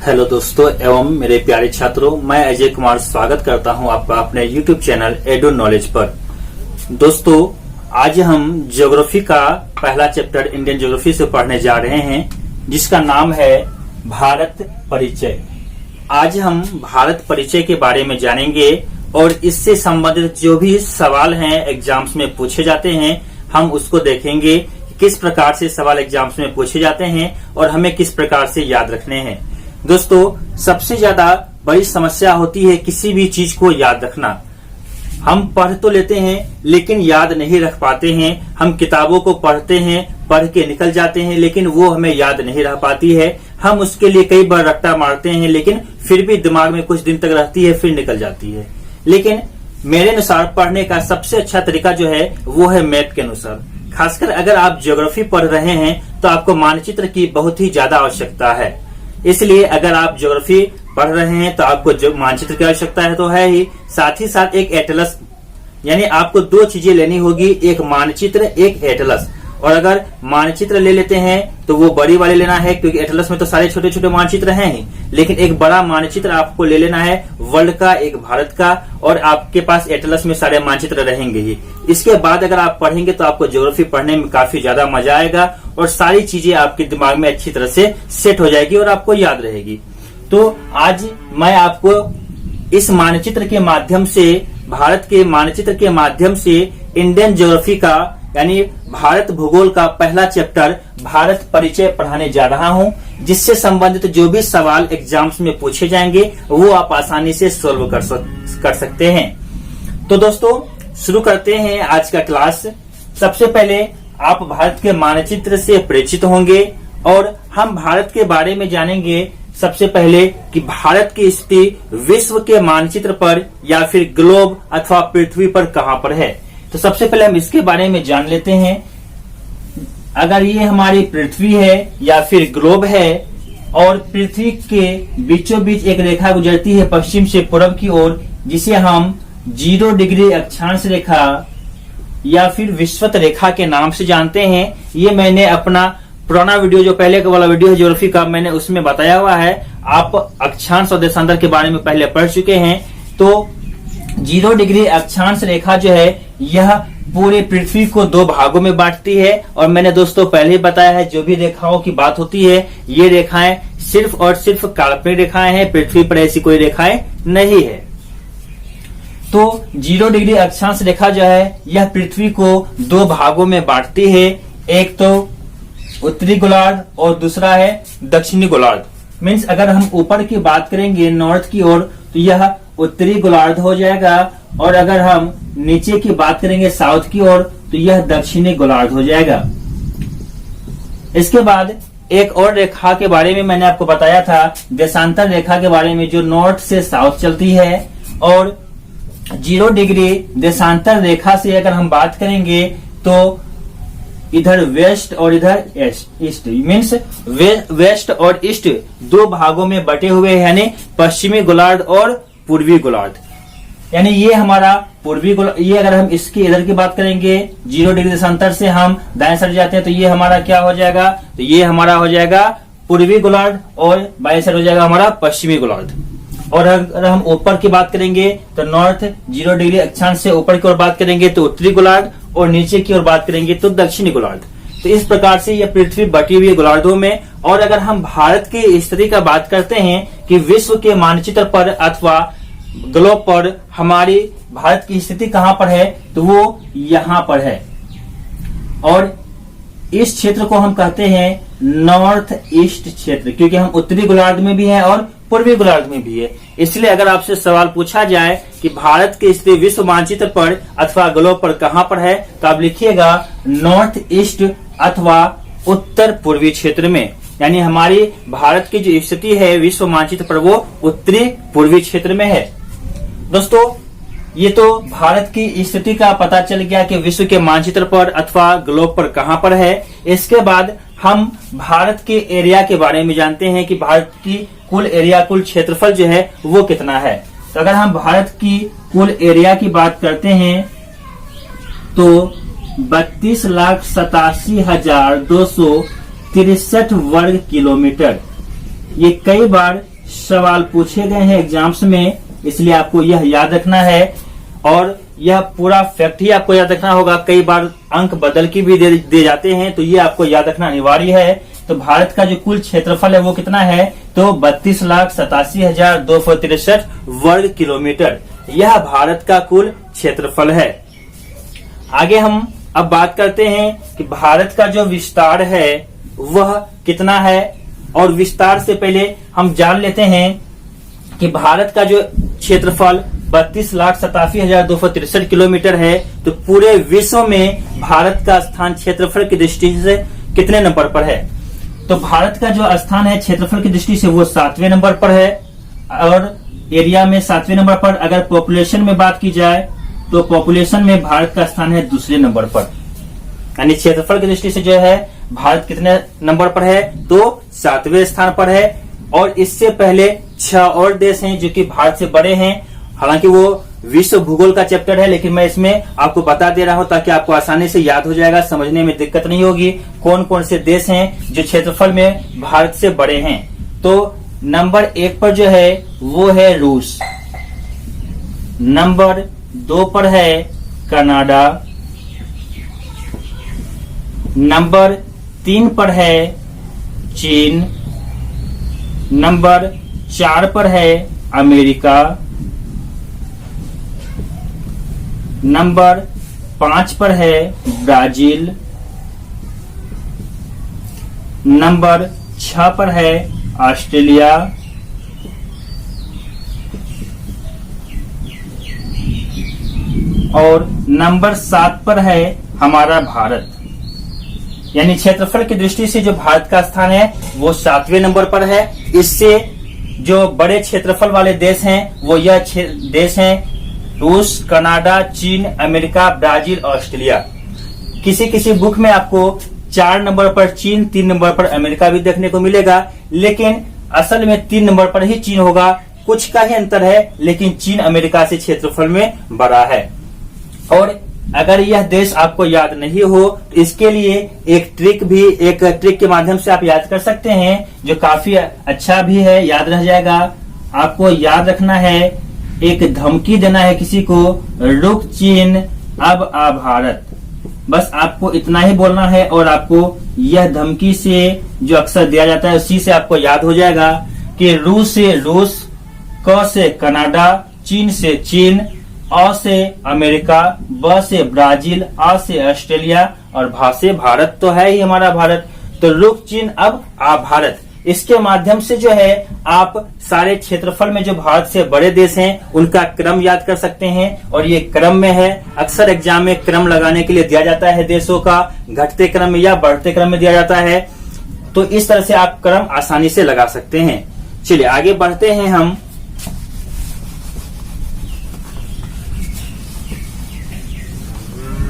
Hello दोस्तों एवं मेरे प्यारे छात्रों, मैं अजय कुमार स्वागत करता हूं आपका अपने YouTube चैनल एडू नॉलेज पर। दोस्तों आज हम ज्योग्राफी का पहला चैप्टर इंडियन ज्योग्राफी से पढ़ने जा रहे हैं, जिसका नाम है भारत परिचय। आज हम भारत परिचय के बारे में जानेंगे और इससे संबंधित जो भी सवाल हैं एग्जाम्स में पूछे जाते हैं, हम उसको देखेंगे किस प्रकार से सवाल एग्जाम्स में पूछे जाते हैं और हमें किस प्रकार से याद रखने हैं। दोस्तों सबसे ज्यादा बड़ी समस्या होती है किसी भी चीज को याद रखना। हम पढ़ तो लेते हैं लेकिन याद नहीं रख पाते हैं। हम किताबों को पढ़ते हैं, पढ़ के निकल जाते हैं, लेकिन वो हमें याद नहीं रह पाती है। हम उसके लिए कई बार रट्टा मारते हैं, लेकिन फिर भी दिमाग में कुछ दिन तक रहती है, फिर निकल जाती है। लेकिन मेरे अनुसार पढ़ने का सबसे अच्छा तरीका जो है वो है मैप के अनुसार। खासकर अगर आप ज्योग्राफी पढ़ रहे हैं तो आपको मानचित्र की बहुत ही ज्यादा आवश्यकता है। इसलिए अगर आप ज्योग्राफी पढ़ रहे हैं तो आपको जो मानचित्र की आवश्यकता है तो है ही, साथ ही साथ एक एटलस, यानी आपको दो चीजें लेनी होगी, एक मानचित्र एक एटलस। और अगर मानचित्र ले लेते हैं तो वो बड़ी वाले लेना है, क्योंकि एटलस में तो सारे छोटे छोटे मानचित्र हैं ही, लेकिन एक बड़ा मानचित्र आपको ले लेना है, वर्ल्ड का, एक भारत का, और आपके पास एटलस में सारे मानचित्र रहेंगे ही। इसके बाद अगर आप पढ़ेंगे तो आपको ज्योग्राफी पढ़ने में काफी ज्यादा मजा आएगा और सारी चीजें आपके दिमाग में अच्छी तरह से सेट हो जाएगी और आपको याद रहेगी। तो आज मैं आपको इस मानचित्र के माध्यम से, भारत के मानचित्र के माध्यम से इंडियन ज्योग्राफी का यानी भारत भूगोल का पहला चैप्टर भारत परिचय पढ़ाने जा रहा हूं, जिससे संबंधित जो भी सवाल एग्जाम्स में पूछे जाएंगे वो आप आसानी से सोल्व कर सकते हैं। तो दोस्तों शुरू करते हैं आज का क्लास। सबसे पहले आप भारत के मानचित्र से परिचित होंगे और हम भारत के बारे में जानेंगे सबसे पहले कि भारत की स्थिति विश्व के मानचित्र पर या फिर ग्लोब अथवा पृथ्वी पर कहां पर है। तो सबसे पहले हम इसके बारे में जान लेते हैं। अगर ये हमारी पृथ्वी है या फिर ग्लोब है और पृथ्वी के बीचों बीच एक रेखा गुजरती है पश्चिम से पूर्व की ओर, जिसे हम 0 डिग्री अक्षांश रेखा या फिर विषुवत रेखा के नाम से जानते हैं। ये मैंने अपना पुराना वीडियो, जो पहले का वाला वीडियो है ज्योग्राफी का, मैंने उसमें बताया हुआ है। आप अक्षांश और देशांतर के बारे में पहले पढ़ चुके हैं। तो 0 डिग्री अक्षांश रेखा जो है यह पूरे पृथ्वी को दो भागों में बांटती है। और मैंने दोस्तों पहले ही बताया है, जो भी रेखाओं की बात होती है ये रेखाएं सिर्फ और सिर्फ काल्पनिक रेखाएं हैं, पृथ्वी पर ऐसी कोई रेखाएं नहीं है। तो 0 डिग्री अक्षांश रेखा जो है यह पृथ्वी को दो भागों में बांटती है, एक तो उत्तरी गोलार्ध और दूसरा है दक्षिणी गोलार्ध। मीन्स अगर हम ऊपर की बात करेंगे नॉर्थ की ओर तो यह उत्तरी गोलार्ध हो जाएगा, और अगर हम नीचे की बात करेंगे साउथ की ओर तो यह दक्षिणी गोलार्ध हो जाएगा। इसके बाद एक और रेखा के बारे में मैंने आपको बताया था, देशांतर रेखा के बारे में, जो नॉर्थ से साउथ चलती है। और 0 डिग्री देशांतर रेखा से अगर हम बात करेंगे तो इधर वेस्ट और इधर ईस्ट, मीन्स वेस्ट और ईस्ट दो भागों में बटे हुए हैं, यानी पश्चिमी गोलार्ध और पूर्वी गोलार्ध। यानी ये हमारा पूर्वी गोलार्ध, ये अगर हम इसके इधर की बात करेंगे 0 डिग्री देशांतर से हम दाएं साइड जाते हैं तो ये हमारा क्या हो जाएगा, तो ये हमारा हो जाएगा पूर्वी गोलार्ध और बाएं साइड हो जाएगा हमारा पश्चिमी गोलार्ध। और अगर हम ऊपर की बात करेंगे तो नॉर्थ 0 डिग्री अक्षांश से ऊपर की ओर बात करेंगे तो उत्तरी गोलार्ध, और नीचे की ओर बात करेंगे तो दक्षिणी गोलार्ध। तो इस प्रकार से यह पृथ्वी बटी हुई है गोलार्धों में। और अगर हम भारत की स्थिति का बात करते हैं कि विश्व के मानचित्र पर अथवा ग्लोब पर हमारी भारत की स्थिति कहां पर है, तो वो यहां पर है। और इस क्षेत्र को हम कहते हैं नॉर्थ ईस्ट क्षेत्र, क्योंकि हम उत्तरी गोलार्ध में भी हैं और पूर्वी गोलार्ध में भी है। इसलिए अगर आपसे सवाल पूछा जाए कि भारत की स्थिति विश्व मानचित्र पर अथवा ग्लोब पर कहां पर है, तो आप लिखिएगा नॉर्थ ईस्ट अथवा उत्तर पूर्वी क्षेत्र में। यानी हमारी भारत की जो स्थिति है विश्व मानचित्र पर वो उत्तरी पूर्वी क्षेत्र में है। दोस्तों ये तो भारत की स्थिति का पता चल गया कि विश्व के मानचित्र पर अथवा ग्लोब पर कहां पर है। इसके बाद हम भारत के एरिया के बारे में जानते हैं कि भारत की कुल एरिया, कुल क्षेत्रफल जो है वो कितना है। तो अगर हम भारत की कुल एरिया की बात करते हैं तो 32,87,263 वर्ग किलोमीटर। ये कई बार सवाल पूछे गए हैं एग्जाम्स में, इसलिए आपको यह याद रखना है और यह पूरा फैक्ट ही आपको याद रखना होगा। कई बार अंक बदल के भी दे जाते हैं, तो ये आपको याद रखना अनिवार्य है। तो भारत का जो कुल क्षेत्रफल है वो कितना है, तो 32,87,263 वर्ग किलोमीटर, यह भारत का कुल क्षेत्रफल है। आगे हम अब बात करते हैं कि भारत का जो विस्तार है वह कितना है, और विस्तार से पहले हम जान लेते हैं कि भारत का जो क्षेत्रफल 32,87,263 किलोमीटर है, तो पूरे विश्व में भारत का स्थान क्षेत्रफल की दृष्टि से कितने नंबर पर है। तो भारत का जो स्थान है क्षेत्रफल की दृष्टि से वो 7वें नंबर पर है, और एरिया में 7वें नंबर पर। अगर पॉपुलेशन में बात की जाए तो पॉपुलेशन में भारत का स्थान है 2 नंबर पर, यानी क्षेत्रफल की दृष्टि से जो है भारत कितने नंबर पर है, तो 7वें स्थान पर है। और इससे पहले 6 और देश हैं जो कि भारत से बड़े हैं। हालांकि वो विश्व भूगोल का चैप्टर है, लेकिन मैं इसमें आपको बता दे रहा हूं ताकि आपको आसानी से याद हो जाएगा, समझने में दिक्कत नहीं होगी कौन कौन से देश हैं जो क्षेत्रफल में भारत से बड़े हैं। तो नंबर 1 पर जो है वो है रूस, नंबर 2 पर है कनाडा, नंबर 3 पर है चीन, नंबर 4 पर है अमेरिका, नंबर 5 पर है ब्राजील, नंबर 6 पर है ऑस्ट्रेलिया, और नंबर 7 पर है हमारा भारत। यानी क्षेत्रफल की दृष्टि से जो भारत का स्थान है वो 7वें नंबर पर है। इससे जो बड़े क्षेत्रफल वाले देश हैं वो यह देश हैं रूस, कनाडा, चीन, अमेरिका, ब्राजील, ऑस्ट्रेलिया। किसी किसी बुक में आपको 4 नंबर पर चीन, 3 नंबर पर अमेरिका भी देखने को मिलेगा, लेकिन असल में 3 नंबर पर ही चीन होगा। कुछ का ही अंतर है, लेकिन चीन अमेरिका से क्षेत्रफल में बड़ा है। और अगर यह देश आपको याद नहीं हो तो इसके लिए एक ट्रिक के माध्यम से आप याद कर सकते हैं, जो काफी अच्छा भी है, याद रह जाएगा। आपको याद रखना है, एक धमकी देना है किसी को, रुक चीन अब आ भारत। बस आपको इतना ही बोलना है और आपको यह धमकी से जो अक्सर दिया जाता है उसी से आपको याद हो जाएगा कि रूस से रूस, क से कनाडा, चीन से चीन, अ से अमेरिका, ब से ब्राजील, आ से ऑस्ट्रेलिया और भा से भारत तो है ही हमारा भारत। तो रुक चीन अब आ भारत, इसके माध्यम से जो है आप सारे क्षेत्रफल में जो भारत से बड़े देश हैं उनका क्रम याद कर सकते हैं। और ये क्रम में है, अक्सर एग्जाम में क्रम लगाने के लिए दिया जाता है देशों का, घटते क्रम में या बढ़ते क्रम में दिया जाता है। तो इस तरह से आप क्रम आसानी से लगा सकते हैं। चलिए आगे बढ़ते हैं हम।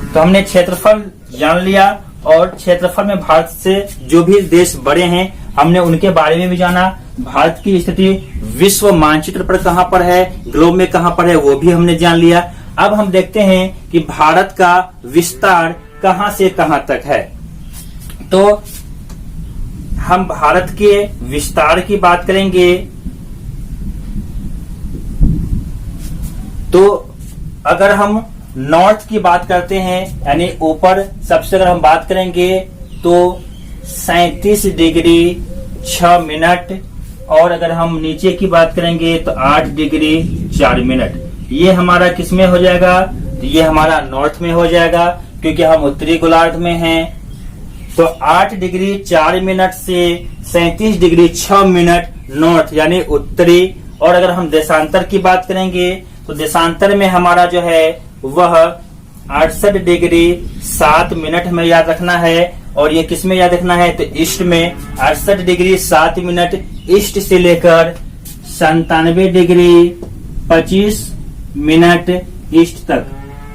तो हमने क्षेत्रफल जान लिया और क्षेत्रफल में भारत से जो भी देश बड़े हैं हमने उनके बारे में भी जाना। भारत की स्थिति विश्व मानचित्र पर कहां पर है, ग्लोब में कहां पर है, वो भी हमने जान लिया। अब हम देखते हैं कि भारत का विस्तार कहां से कहां तक है। तो हम भारत के विस्तार की बात करेंगे। तो अगर हम नॉर्थ की बात करते हैं, यानी ऊपर सबसे अगर हम बात करेंगे तो 37 डिग्री 6 मिनट, और अगर हम नीचे की बात करेंगे तो 8 डिग्री 4 मिनट। ये हमारा किस में हो जाएगा, तो ये हमारा नॉर्थ में हो जाएगा क्योंकि हम उत्तरी गोलार्ध में हैं। तो 8 डिग्री 4 मिनट से 37 डिग्री 6 मिनट नॉर्थ यानी उत्तरी। और अगर हम देशांतर की बात करेंगे तो देशांतर में हमारा जो है वह 68 डिग्री 7 मिनट में याद रखना है। और ये किस में याद रखना है, तो ईस्ट में 68 डिग्री 7 मिनट ईस्ट से लेकर 97 डिग्री 25 मिनट ईस्ट तक।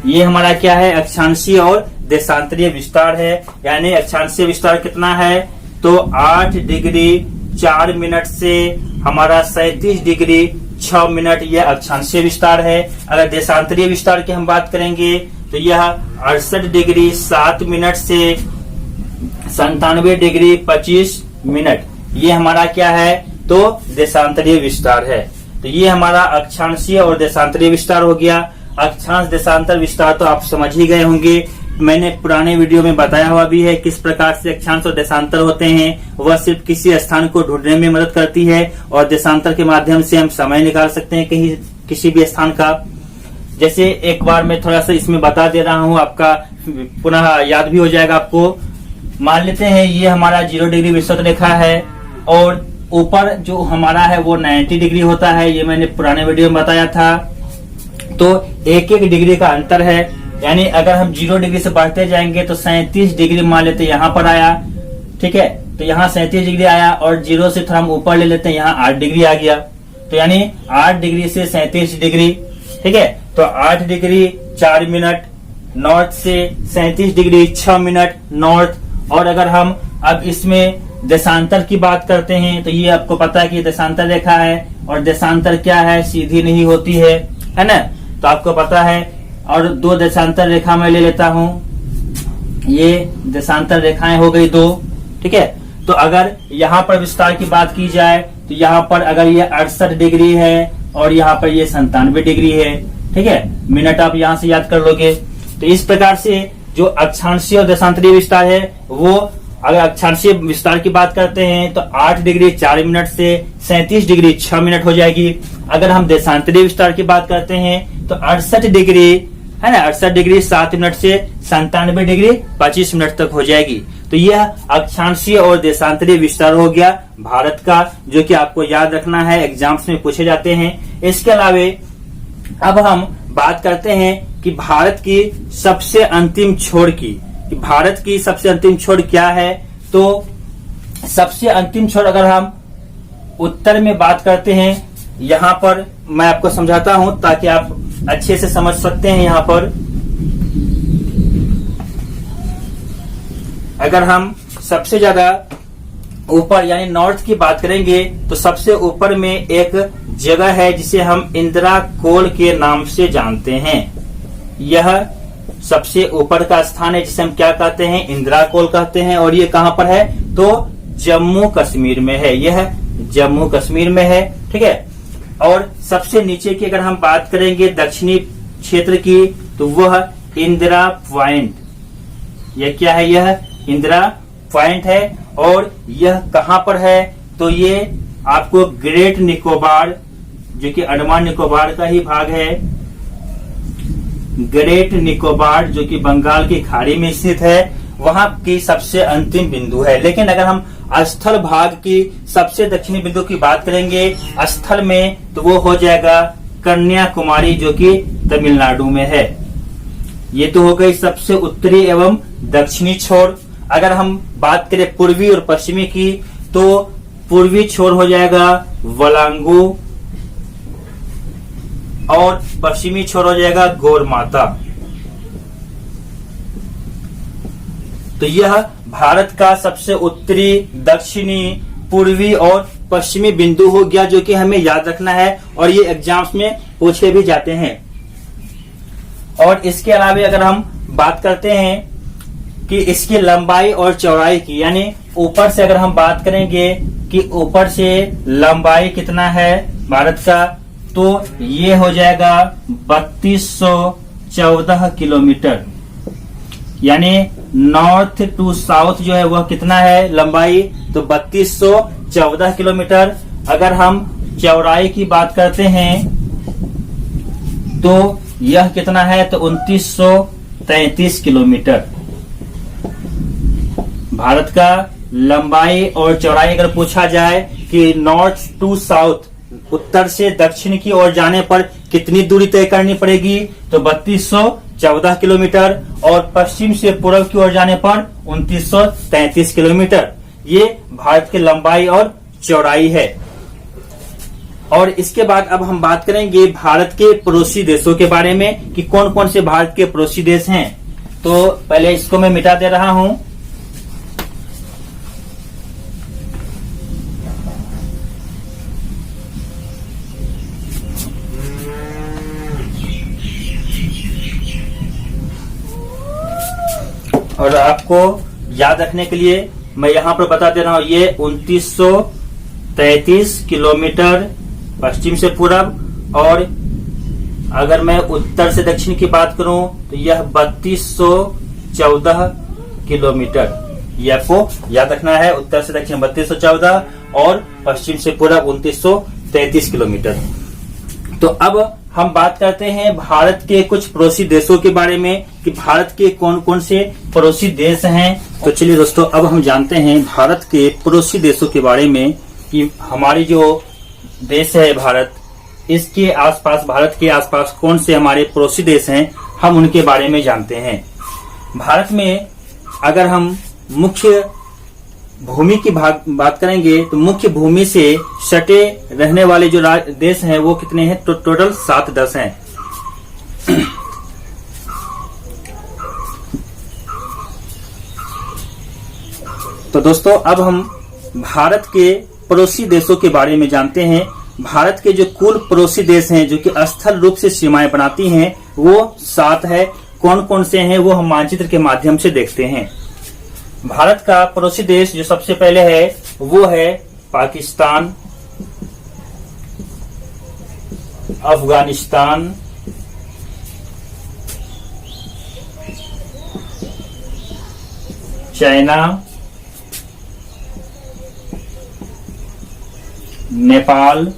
ये हमारा क्या है, अक्षांशीय और देशांतरीय विस्तार है। यानी अक्षांशीय विस्तार कितना है, तो 8 डिग्री 4 मिनट से हमारा 37 डिग्री 6 मिनट, यह अक्षांशीय विस्तार है। अगर देशांतरीय विस्तार की हम बात करेंगे तो यह 68 डिग्री 7 मिनट से 97 डिग्री 25 मिनट, ये हमारा क्या है, तो देशांतरीय विस्तार है। तो ये हमारा अक्षांशीय और देशांतरीय विस्तार हो गया। अक्षांश देशांतर विस्तार तो आप समझ ही गए होंगे, मैंने पुराने वीडियो में बताया हुआ भी है किस प्रकार से अक्षांश और देशांतर होते हैं। वह सिर्फ किसी स्थान को ढूंढने में मदद करती है और देशांतर के माध्यम से हम समय निकाल सकते हैं कहीं किसी भी स्थान का। जैसे एक बार मैं थोड़ा सा इसमें बता दे रहा हूँ, आपका पुनः याद भी हो जाएगा आपको। मान लेते हैं ये हमारा 0 डिग्री विषुवत रेखा है और ऊपर जो हमारा है वो 90 डिग्री होता है, ये मैंने पुराने वीडियो में बताया था। तो 1-1 डिग्री का अंतर है, यानी अगर हम 0 डिग्री से बढ़ते जाएंगे तो 37 डिग्री मान लेते हैं यहाँ पर आया, ठीक है। तो यहाँ 37 डिग्री आया और 0 से थोड़ा हम ऊपर ले लेते हैं, यहाँ 8 डिग्री आ गया। तो यानी 8 डिग्री से 37 डिग्री, ठीक है। तो 8 डिग्री 4 मिनट नॉर्थ से 37 डिग्री 6 मिनट नॉर्थ। और अगर हम अब इसमें देशांतर की बात करते हैं तो ये आपको पता है कि देशांतर रेखा है, और देशांतर क्या है, सीधी नहीं होती है ना, तो आपको पता है। और 2 देशांतर रेखा मैं ले लेता हूँ, ये देशांतर रेखाएं हो गई 2, ठीक है। तो अगर यहाँ पर विस्तार की बात की जाए तो यहाँ पर अगर ये 68 डिग्री है और यहाँ पर ये 97 डिग्री है, ठीक है। मिनट आप यहाँ से याद कर लोगे। तो इस प्रकार से जो अक्षांशीय और देशांतरीय विस्तार है वो, अगर अक्षांशीय विस्तार की बात करते हैं तो 8 डिग्री 4 मिनट से 37 डिग्री 6 मिनट हो जाएगी। अगर हम देशांतरीय विस्तार की बात करते हैं तो 68 डिग्री है ना, 68 डिग्री 7 मिनट से 97 डिग्री 25 मिनट तक हो जाएगी। तो यह अक्षांशीय और देशांतरीय विस्तार हो गया भारत का, जो कि आपको याद रखना है, एग्जाम्स में पूछे जाते हैं। इसके अलावे अब हम बात करते हैं कि भारत की सबसे अंतिम छोर की, कि भारत की सबसे अंतिम छोर क्या है। तो सबसे अंतिम छोर अगर हम उत्तर में बात करते हैं, यहाँ पर मैं आपको समझाता हूं ताकि आप अच्छे से समझ सकते हैं। यहाँ पर अगर हम सबसे ज्यादा ऊपर यानी नॉर्थ की बात करेंगे तो सबसे ऊपर में एक जगह है जिसे हम इंदिरा कोल के नाम से जानते हैं। यह सबसे ऊपर का स्थान है जिसे हम क्या कहते हैं, इंदिरा कोल कहते हैं। और ये कहां पर है, तो जम्मू कश्मीर में है, यह जम्मू कश्मीर में है, ठीक है। और सबसे नीचे की अगर हम बात करेंगे दक्षिणी क्षेत्र की तो वह इंदिरा पॉइंट, यह क्या है, यह इंदिरा पॉइंट है। और यह कहां पर है, तो ये आपको ग्रेट निकोबार, जो कि अंडमान निकोबार का ही भाग है, ग्रेट निकोबार जो कि बंगाल की खाड़ी में स्थित है, वहां की सबसे अंतिम बिंदु है। लेकिन अगर हम स्थल भाग की सबसे दक्षिणी बिंदु की बात करेंगे स्थल में, तो वो हो जाएगा कन्याकुमारी, जो कि तमिलनाडु में है। ये तो हो गई सबसे उत्तरी एवं दक्षिणी छोर। अगर हम बात करें पूर्वी और पश्चिमी की, तो पूर्वी छोर हो जाएगा वलांगू और पश्चिमी छोर हो जाएगा गोरमाता। तो यह भारत का सबसे उत्तरी, दक्षिणी, पूर्वी और पश्चिमी बिंदु हो गया, जो कि हमें याद रखना है और ये एग्जाम्स में पूछे भी जाते हैं। और इसके अलावा अगर हम बात करते हैं कि इसकी लंबाई और चौड़ाई की, यानी ऊपर से अगर हम बात करेंगे कि ऊपर से लंबाई कितना है भारत का, तो ये हो जाएगा 3214 किलोमीटर। यानी नॉर्थ टू साउथ जो है वह कितना है लंबाई, तो 3214 किलोमीटर। अगर हम चौड़ाई की बात करते हैं तो यह कितना है, तो 2933 किलोमीटर। भारत का लंबाई और चौड़ाई अगर पूछा जाए कि नॉर्थ टू साउथ, उत्तर से दक्षिण की ओर जाने पर कितनी दूरी तय करनी पड़ेगी, तो 3214 किलोमीटर। और पश्चिम से पूर्व की ओर जाने पर 2933 किलोमीटर। ये भारत की लंबाई और चौड़ाई है। और इसके बाद अब हम बात करेंगे भारत के पड़ोसी देशों के बारे में कि कौन कौन से भारत के पड़ोसी देश हैं। तो पहले इसको मैं मिटा दे रहा हूं। और आपको याद रखने के लिए मैं यहाँ पर बता दे रहा हूँ, ये 33 किलोमीटर पश्चिम से पूरब, और अगर मैं उत्तर से दक्षिण की बात करूं तो यह 3214 किलोमीटर। ये आपको याद रखना है, उत्तर से दक्षिण 3214 और पश्चिम से पूरब 2933 किलोमीटर। तो अब हम बात करते हैं भारत के कुछ पड़ोसी देशों के बारे में कि भारत के कौन कौन से पड़ोसी देश हैं। तो चलिए दोस्तों, अब हम जानते हैं भारत के पड़ोसी देशों के बारे में कि हमारी जो देश है भारत, इसके आसपास, भारत के आसपास कौन से हमारे पड़ोसी देश हैं, हम उनके बारे में जानते हैं। भारत में अगर हम मुख्य भूमि की बात करेंगे तो मुख्य भूमि से सटे रहने वाले जो देश हैं वो कितने हैं, तो टोटल 7-10 हैं। तो दोस्तों, अब हम भारत के पड़ोसी देशों के बारे में जानते हैं। भारत के जो कुल पड़ोसी देश हैं जो कि स्थल रूप से सीमाएं बनाती हैं वो 7 है। कौन कौन से हैं वो हम मानचित्र के माध्यम से देखते हैं। भारत का पड़ोसी देश जो सबसे पहले है वो है पाकिस्तान, अफगानिस्तान, चाइना, नेपाल,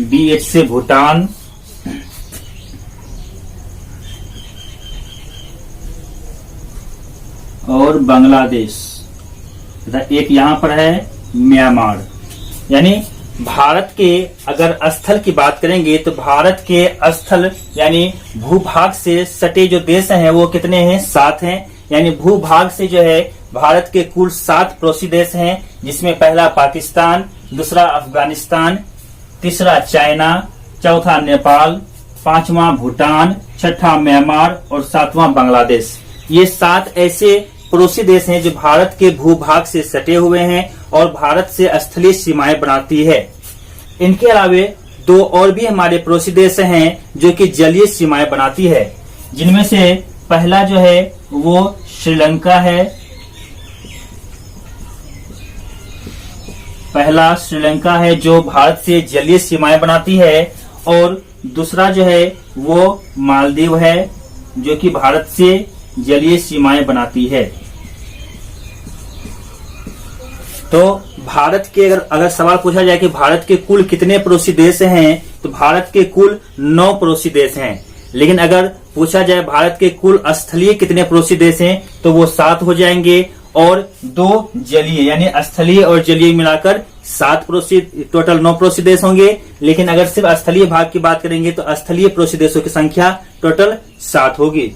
बीएच से भूटान, और बांग्लादेश, एक यहाँ पर है म्यांमार। यानी भारत के अगर स्थल की बात करेंगे तो भारत के स्थल यानी भूभाग से सटे जो देश हैं वो कितने हैं, 7 हैं। यानी भूभाग से जो है भारत के कुल 7 पड़ोसी देश हैं, जिसमें पहला पाकिस्तान, दूसरा अफगानिस्तान, तीसरा चाइना, चौथा नेपाल, 5वां भूटान, 6वां म्यांमार और 7वां बांग्लादेश। ये 7 ऐसे पड़ोसी देश हैं जो भारत के भूभाग से सटे हुए हैं और भारत से स्थलीय सीमाएं बनाती है। इनके अलावे 2 और भी हमारे पड़ोसी देश हैं जो कि जलीय सीमाएं बनाती है, जिनमें से पहला जो है वो श्रीलंका है। पहला श्रीलंका है जो भारत से जलीय सीमाएं बनाती है, और दूसरा जो है वो मालदीव है जो कि भारत से जलीय सीमाएं बनाती है। तो भारत के अगर सवाल पूछा जाए कि भारत के कुल कितने पड़ोसी देश हैं, तो भारत के कुल 9 पड़ोसी देश हैं। लेकिन अगर पूछा जाए भारत के कुल स्थलीय कितने पड़ोसी देश हैं तो वो 7 हो जाएंगे, और 2 जलीय यानी स्थलीय और जलीय मिलाकर 7 पड़ोसी, टोटल 9 पड़ोसी देश होंगे। लेकिन अगर सिर्फ स्थलीय भाग की बात करेंगे तो स्थलीय पड़ोसी देशों की संख्या टोटल 7 होगी।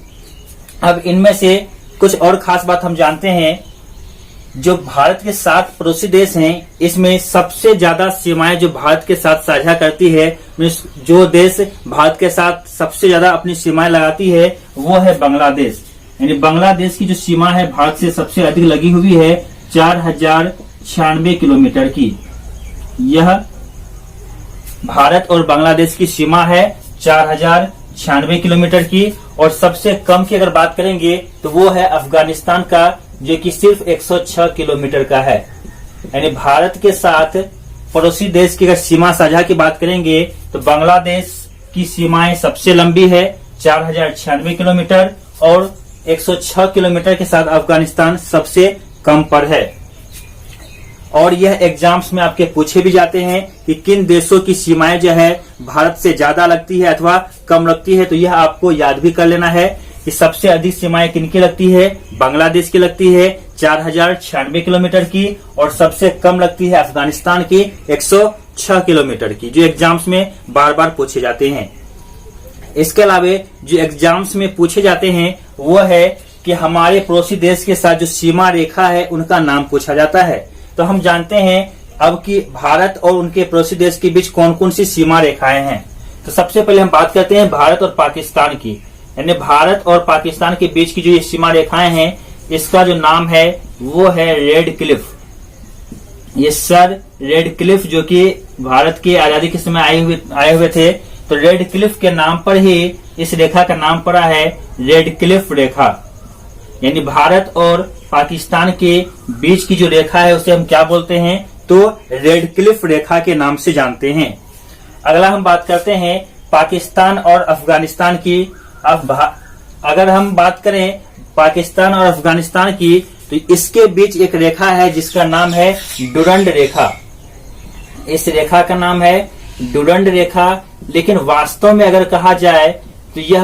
अब इनमें से कुछ और खास बात हम जानते हैं। जो भारत के 7 पड़ोसी देश हैं, इसमें सबसे ज्यादा सीमाएं जो भारत के साथ साझा करती है, जो देश भारत के साथ सबसे ज्यादा अपनी सीमाएं लगाती है वो है बांग्लादेश। यानी बांग्लादेश की जो सीमा है भारत से सबसे अधिक लगी हुई है, 4096 किलोमीटर की। यह भारत और बांग्लादेश की सीमा है 4096 किलोमीटर की। और सबसे कम की अगर बात करेंगे तो वो है अफगानिस्तान का, जो कि सिर्फ 106 किलोमीटर का है। यानी भारत के साथ पड़ोसी देश की अगर सीमा साझा की बात करेंगे तो बांग्लादेश की सीमाएं सबसे लंबी है 4096 किलोमीटर, और 106 किलोमीटर के साथ अफगानिस्तान सबसे कम पर है। और यह एग्जाम्स में आपके पूछे भी जाते हैं कि किन देशों की सीमाएं जो है भारत से ज्यादा लगती है अथवा कम लगती है। तो यह आपको याद भी कर लेना है कि सबसे अधिक सीमाएं किनकी लगती है, बांग्लादेश की लगती है 4096 किलोमीटर की, और सबसे कम लगती है अफगानिस्तान की 106 किलोमीटर की, जो एग्जाम्स में बार बार पूछे जाते हैं। इसके अलावा जो एग्जाम्स में पूछे जाते हैं वो है कि हमारे पड़ोसी देश के साथ जो सीमा रेखा है उनका नाम पूछा जाता है। तो हम जानते हैं अब कि भारत और उनके पड़ोसी देश के बीच कौन कौन सी सीमा रेखाएं हैं। तो सबसे पहले हम बात करते हैं भारत और पाकिस्तान की। यानी भारत और पाकिस्तान के बीच की जो ये सीमा रेखाएं हैं, इसका जो नाम है वो है रेड क्लिफ। ये सर रेड क्लिफ जो कि भारत की आजादी के समय आए हुए थे, तो रेड क्लिफ के नाम पर ही इस रेखा का नाम पड़ा है रेड क्लिफ रेखा। यानी भारत और पाकिस्तान के बीच की जो रेखा है उसे हम क्या बोलते हैं, तो रेड क्लिफ रेखा के नाम से जानते हैं। अगला हम बात करते हैं पाकिस्तान और अफगानिस्तान की। अगर हम बात करें पाकिस्तान और अफगानिस्तान की, तो इसके बीच एक रेखा है जिसका नाम है डुरंड रेखा। इस रेखा का नाम है डुरंड रेखा, लेकिन वास्तव में अगर कहा जाए तो यह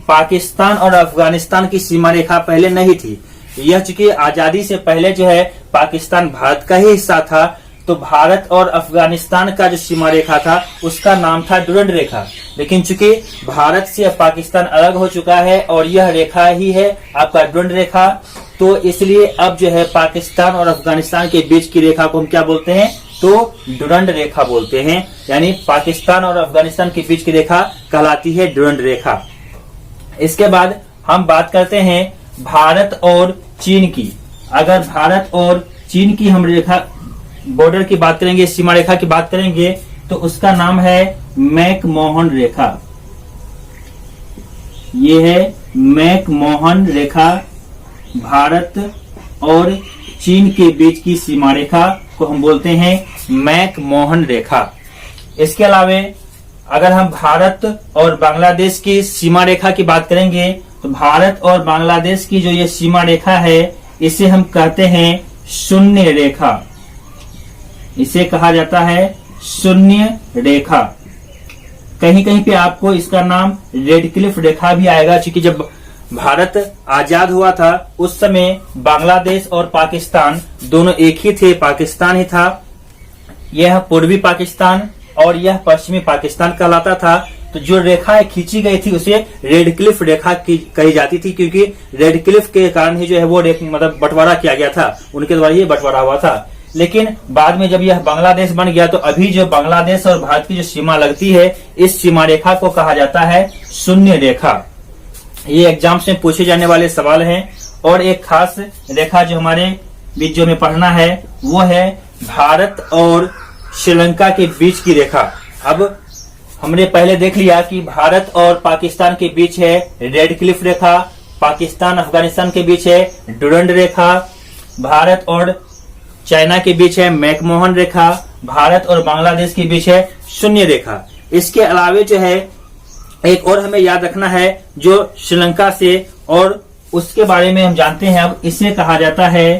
पाकिस्तान और अफगानिस्तान की सीमा रेखा पहले नहीं थी। यह चूंकि आजादी से पहले जो है पाकिस्तान भारत का ही हिस्सा था, तो भारत और अफगानिस्तान का जो सीमा रेखा था उसका नाम था डुरंड रेखा। लेकिन चूंकि भारत से अब पाकिस्तान अलग हो चुका है और यह रेखा ही है आपका डुरंड रेखा, तो इसलिए अब जो है पाकिस्तान और अफगानिस्तान के बीच की रेखा को हम क्या बोलते हैं, तो डुरंड रेखा बोलते हैं। यानी पाकिस्तान और अफगानिस्तान के बीच की रेखा कहलाती है डुरंड रेखा। इसके बाद हम बात करते हैं भारत और चीन की। अगर भारत और चीन की हम रेखा बॉर्डर की बात करेंगे, सीमा रेखा की बात करेंगे, तो उसका नाम है मैकमोहन रेखा। ये है मैकमोहन रेखा। भारत और चीन के बीच की सीमा रेखा को हम बोलते हैं मैकमोहन रेखा। इसके अलावा अगर हम भारत और बांग्लादेश की सीमा रेखा की बात करेंगे, तो भारत और बांग्लादेश की जो ये सीमा रेखा है इसे हम कहते हैं शून्य रेखा। इसे कहा जाता है शून्य रेखा। कहीं कहीं पे आपको इसका नाम रेड क्लिफ रेखा भी आएगा, क्योंकि जब भारत आजाद हुआ था उस समय बांग्लादेश और पाकिस्तान दोनों एक ही थे, पाकिस्तान ही था। यह पूर्वी पाकिस्तान और यह पश्चिमी पाकिस्तान कहलाता था। तो जो रेखाएं खींची गई थी उसे रेड क्लिफ रेखा कही जाती थी, क्योंकि रेड क्लिफ के कारण ही जो है वो मतलब बंटवारा किया गया था, उनके द्वारा ये बंटवारा हुआ था। लेकिन बाद में जब यह बांग्लादेश बन गया तो अभी जो बांग्लादेश और भारत की जो सीमा लगती है इस सीमा रेखा को कहा जाता है शून्य रेखा। ये एग्जाम्स में पूछे जाने वाले सवाल हैं। और एक खास रेखा जो हमारे बीच जो में पढ़ना है वो है भारत और श्रीलंका के बीच की रेखा। अब हमने पहले देख लिया कि भारत और पाकिस्तान के बीच है रेड क्लिफ रेखा, पाकिस्तान अफगानिस्तान के बीच है डुरंड रेखा, भारत और चाइना के बीच है मैकमोहन रेखा, भारत और बांग्लादेश के बीच है शून्य रेखा। इसके अलावे जो है एक और हमें याद रखना है जो श्रीलंका से, और उसके बारे में हम जानते हैं। अब इसे कहा जाता है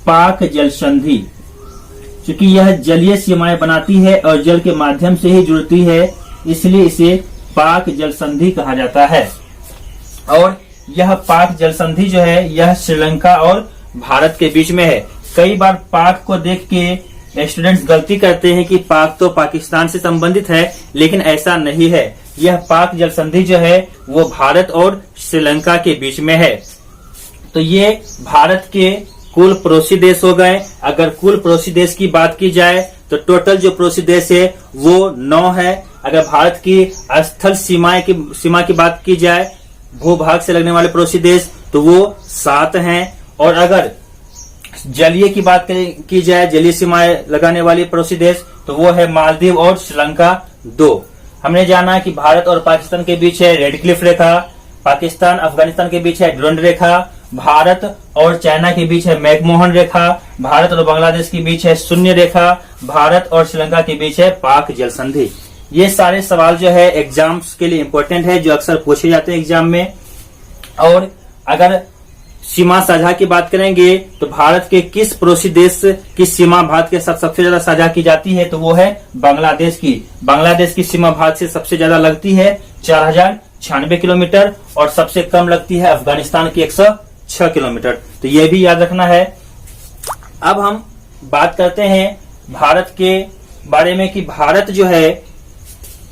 पाक जल संधि, क्योंकि यह जलीय सीमाएं बनाती है और जल के माध्यम से ही जुड़ती है, इसलिए इसे पाक जल संधि कहा जाता है। और यह पाक जल संधि जो है यह श्रीलंका और भारत के बीच में है। कई बार पाक को देख के स्टूडेंट्स गलती करते हैं कि पाक तो पाकिस्तान से संबंधित है, लेकिन ऐसा नहीं है। यह पाक जल संधि जो है वो भारत और श्रीलंका के बीच में है। तो ये भारत के कुल पड़ोसी देश हो गए। अगर कुल पड़ोसी देश की बात की जाए तो टोटल जो पड़ोसी देश है वो 9 है। अगर भारत की स्थल सीमा की बात की जाए, भूभाग से लगने वाले पड़ोसी देश, तो वो 7 हैं। और अगर जलीय की बात की जाए, जलीय सीमाएं लगाने वाले पड़ोसी देश, तो वो है मालदीव और श्रीलंका 2। हमने जाना कि भारत और पाकिस्तान के बीच है रेड क्लिफ रेखा, पाकिस्तान अफगानिस्तान के बीच है डुरंड रेखा, भारत और चाइना के बीच है मैकमोहन रेखा, भारत और बांग्लादेश के बीच है शून्य रेखा, भारत और श्रीलंका के बीच है पाक जल संधि। ये सारे सवाल जो है एग्जाम्स के लिए इम्पोर्टेंट है, जो अक्सर पूछे जाते हैं एग्जाम में। और अगर सीमा साझा की बात करेंगे तो भारत के किस पड़ोसी देश की सीमा भारत के साथ सबसे ज्यादा साझा की जाती है, तो वो है बांग्लादेश की। बांग्लादेश की सीमा भारत से सबसे ज्यादा लगती है 4096 किलोमीटर, और सबसे कम लगती है अफगानिस्तान की 106 किलोमीटर। तो ये भी याद रखना है। अब हम बात करते हैं भारत के बारे में कि भारत जो है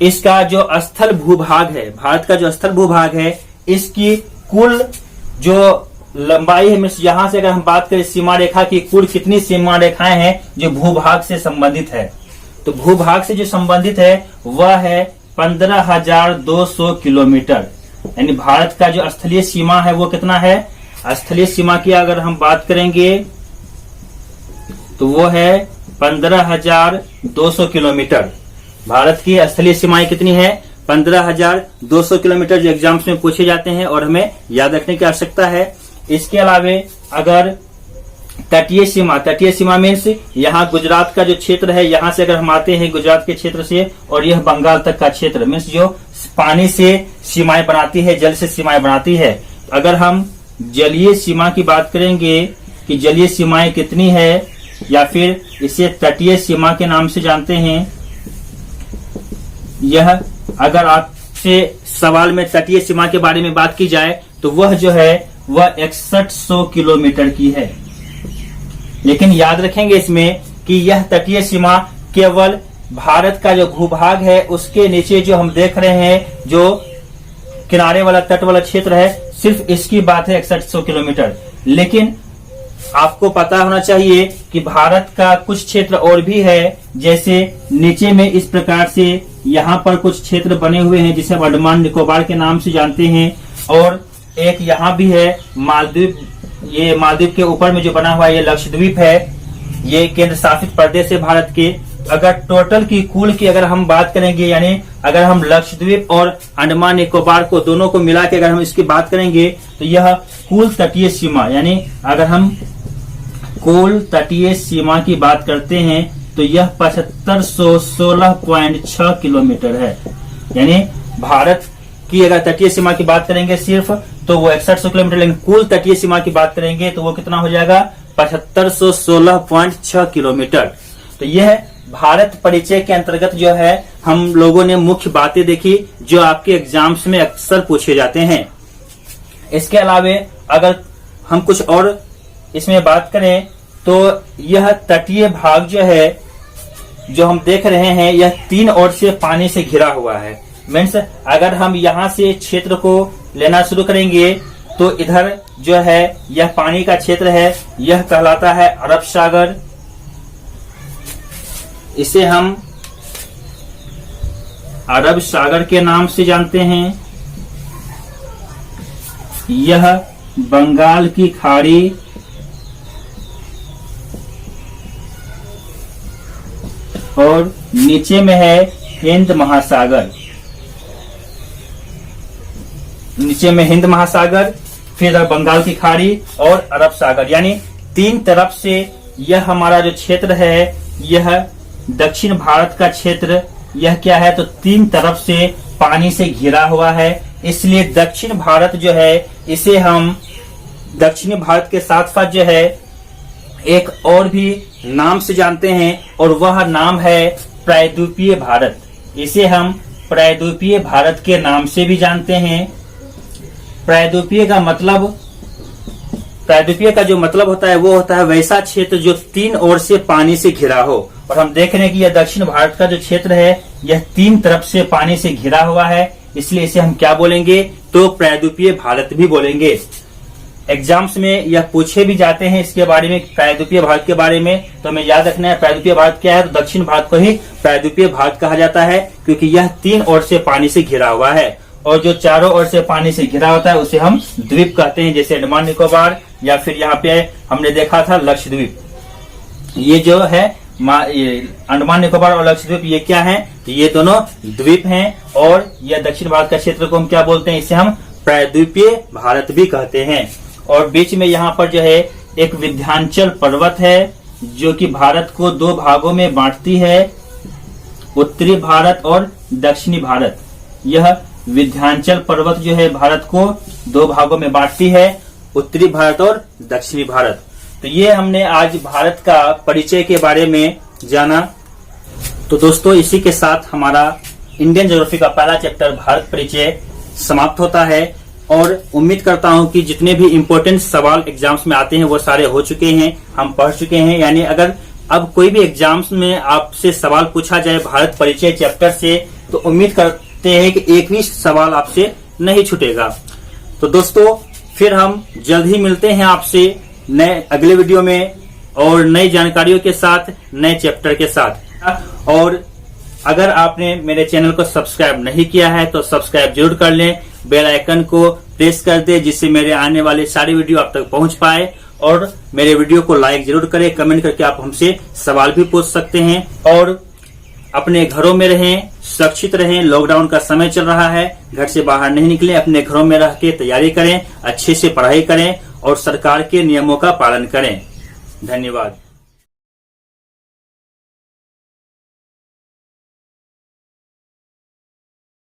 इसका जो स्थल भूभाग है, भारत का जो स्थल भूभाग है, इसकी कुल जो लंबाई है, यहाँ से अगर हम बात करें सीमा रेखा की, कुल कितनी सीमा रेखाएं हैं जो भूभाग से संबंधित है, तो भूभाग से जो संबंधित है वह है 15,200 किलोमीटर। यानी भारत का जो स्थलीय सीमा है वो कितना है, स्थलीय सीमा की अगर हम बात करेंगे तो वो है 15,200 किलोमीटर। भारत की स्थलीय सीमाएं कितनी है, 15,200 किलोमीटर, जो एग्जाम्स में पूछे जाते हैं और हमें याद रखने की आवश्यकता है। इसके अलावे अगर तटीय सीमा मीन्स यहाँ गुजरात का जो क्षेत्र है, यहाँ से अगर हम आते हैं गुजरात के क्षेत्र से और यह बंगाल तक का क्षेत्र मीन्स जो पानी से सीमाएं बनाती है, जल से सीमाएं बनाती है। अगर हम जलीय सीमा की बात करेंगे कि जलीय सीमाएं कितनी है, या फिर इसे तटीय सीमा के नाम से जानते हैं, यह अगर आपसे सवाल में तटीय सीमा के बारे में बात की जाए तो वह जो है वह 6100 किलोमीटर की है। लेकिन याद रखेंगे इसमें कि यह तटीय सीमा केवल भारत का जो भूभाग है उसके नीचे जो हम देख रहे हैं, जो किनारे वाला तट वाला क्षेत्र है, सिर्फ इसकी बात है 6100 किलोमीटर। लेकिन आपको पता होना चाहिए कि भारत का कुछ क्षेत्र और भी है, जैसे नीचे में इस प्रकार से यहाँ पर कुछ क्षेत्र बने हुए हैं जिसे हम अंडमान निकोबार के नाम से जानते हैं, और एक यहाँ भी है मालदीव। ये मालदीव के ऊपर में जो बना हुआ है ये लक्षद्वीप है, ये केंद्र शासित प्रदेश है भारत के। अगर टोटल की कुल की अगर हम बात करेंगे, यानी अगर हम लक्षद्वीप और अंडमान निकोबार को दोनों को मिला के अगर हम इसकी बात करेंगे तो यह कुल तटीय सीमा, यानी अगर हम कुल तटीय सीमा की बात करते हैं तो यह 7516.6 किलोमीटर है। यानी भारत की अगर तटीय सीमा की बात करेंगे सिर्फ तो वो 6100 किलोमीटर, लेकिन कुल तटीय सीमा की बात करेंगे तो वो कितना हो जाएगा 7516.6 किलोमीटर। तो यह भारत परिचय के अंतर्गत जो है हम लोगों ने मुख्य बातें देखी जो आपके एग्जाम्स में अक्सर पूछे जाते हैं। इसके अलावे अगर हम कुछ और इसमें बात करें तो यह तटीय भाग जो है जो हम देख रहे हैं यह 3 ओर से पानी से घिरा हुआ है। मीन्स अगर हम यहाँ से क्षेत्र को लेना शुरू करेंगे तो इधर जो है यह पानी का क्षेत्र है, यह कहलाता है अरब सागर। इसे हम अरब सागर के नाम से जानते हैं। यह बंगाल की खाड़ी और नीचे में है हिंद महासागर, नीचे में हिंद महासागर, फिर बंगाल की खाड़ी और अरब सागर, यानी 3 तरफ से यह हमारा जो क्षेत्र है यह दक्षिण भारत का क्षेत्र, यह क्या है तो 3 तरफ से पानी से घिरा हुआ है। इसलिए दक्षिण भारत जो है इसे हम दक्षिणी भारत के साथ साथ जो है एक और भी नाम से जानते हैं और वह नाम है प्रायद्वीपीय भारत। इसे हम प्रायद्वीपीय भारत के नाम से भी जानते हैं। प्रायद्वीपीय का जो मतलब होता है वो होता है वैसा क्षेत्र जो 3 ओर से पानी से घिरा हो। और हम देख रहे हैं कि यह दक्षिण भारत का जो क्षेत्र है यह 3 तरफ से पानी से घिरा हुआ है, इसलिए इसे हम क्या बोलेंगे तो प्रायद्वीपीय भारत भी बोलेंगे। एग्जाम्स में यह पूछे भी जाते हैं इसके बारे में, प्रायद्वीपीय भारत के बारे में, तो हमें याद रखना है प्रायद्वीपीय भारत क्या है तो दक्षिण भारत को ही प्रायद्वीपीय भारत कहा जाता है, क्योंकि यह 3 ओर से पानी से घिरा हुआ है। और जो चारों ओर से पानी से घिरा होता है उसे हम द्वीप कहते हैं, जैसे अंडमान निकोबार या फिर यहाँ पे हमने देखा था लक्षद्वीप। ये जो है अंडमान निकोबार और लक्षद्वीप ये क्या है तो ये दोनों द्वीप हैं। और यह दक्षिण भारत का क्षेत्र को हम क्या बोलते हैं, इसे हम प्रायद्वीपीय भारत भी कहते हैं। और बीच में यहाँ पर जो है एक विंध्याचल पर्वत है जो कि भारत को 2 भागों में बांटती है, उत्तरी भारत और दक्षिणी भारत। यह विंध्याचल पर्वत जो है भारत को 2 भागों में बांटती है, उत्तरी भारत और दक्षिणी भारत। तो ये हमने आज भारत का परिचय के बारे में जाना। तो दोस्तों इसी के साथ हमारा इंडियन ज्योग्राफी का पहला चैप्टर भारत परिचय समाप्त होता है। और उम्मीद करता हूं कि जितने भी इम्पोर्टेंट सवाल एग्जाम्स में आते हैं वो सारे हो चुके हैं, हम पढ़ चुके हैं। यानी अगर अब कोई भी एग्जाम्स में आपसे सवाल पूछा जाए भारत परिचय चैप्टर से तो उम्मीद करते हैं कि एक भी सवाल आपसे नहीं छूटेगा। तो दोस्तों फिर हम जल्द ही मिलते हैं आपसे नए अगले वीडियो में और नई जानकारियों के साथ, नए चैप्टर के साथ। और अगर आपने मेरे चैनल को सब्सक्राइब नहीं किया है तो सब्सक्राइब जरूर कर लें, बेल आइकन को प्रेस कर दे जिससे मेरे आने वाले सारे वीडियो आप तक पहुंच पाए। और मेरे वीडियो को लाइक जरूर करें, कमेंट करके आप हमसे सवाल भी पूछ सकते हैं। और अपने घरों में रहें, सुरक्षित रहें, लॉकडाउन का समय चल रहा है, घर से बाहर नहीं निकलें, अपने घरों में रह के तैयारी करें, अच्छे से पढ़ाई करें और सरकार के नियमों का पालन करें। धन्यवाद।